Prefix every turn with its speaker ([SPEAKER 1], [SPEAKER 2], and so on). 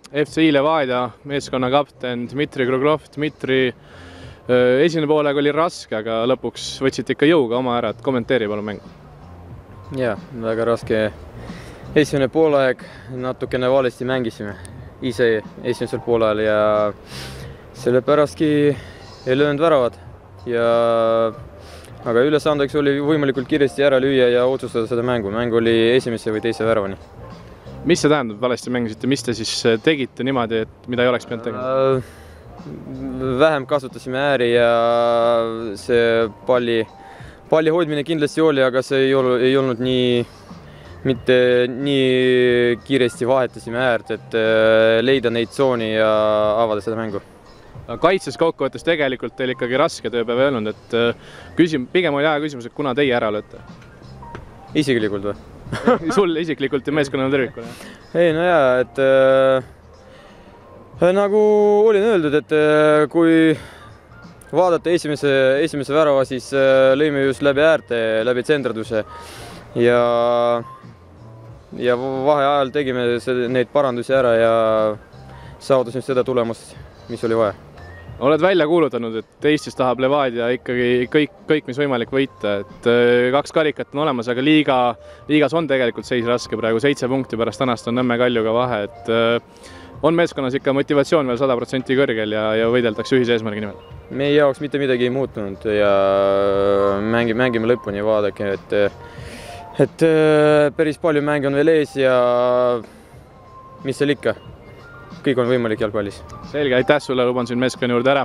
[SPEAKER 1] FCI Levadia meeskonna kapten Dmitri Kruglov. Dmitri, esimene poolega oli raske, aga lõpuks võtsite ikka jõuga oma ära, et kommenteeri palun mängu.
[SPEAKER 2] Jaa, väga raske. Esimene poolaeg natukene valesti mängisime ise esimesel poolajal ja sellepärastki ei löönud väravad. Aga ülesandeks oli võimalikult kiiresti ära lüüa ja otsustada seda mängu. Mäng oli esimese või teise väravani.
[SPEAKER 1] Mis see tähendab, valesti mängisite? Mis te siis tegite niimoodi, et mida ei oleks pidanud tegema?
[SPEAKER 2] Vähem kasutasime ääri ja see palli hoidmine kindlasti oli, aga see ei olnud mitte nii kiiresti vahetasime äärt, et leida neid tsooni ja avada seda mängu.
[SPEAKER 1] Kaitses kokkuvõttes tegelikult teil ikkagi raske tööpäev ei olnud, et pigem oli aja küsimus, et kuna teie ära olete?
[SPEAKER 2] Isiklikult või?
[SPEAKER 1] Sul isiklikult ja meeskonnal tervikuna?
[SPEAKER 2] Ei, no jaa, et nagu olin öeldud, et kui vaadata esimese värava, siis lõime just läbi äärte, läbi tsendraduse ja vaheajal tegime neid parandusi ära ja saavutasime seda tulemust, mis oli vaja.
[SPEAKER 1] Oled välja kuulutanud, et Eestis tahab Levadia ikkagi kõik mis võimalik võita, et 2 karikat on olemas, aga liigas on tegelikult seis raske praegu, 7 punkti pärast tänast on Nõmme Kaljuga vahe, et on meeskonnas ikka motivatsioon veel 100% kõrgel ja võideldakse ühise eesmärgi nimel.
[SPEAKER 2] Meie jaoks mitte midagi ei muutunud ja mängime lõpuni, vaadake, et päris palju mänge on veel ees ja mis seal ikka, kõik on võimalik jalgpallis.
[SPEAKER 1] Selge, aitäh sulle, luban siin meeskonna juurde ära.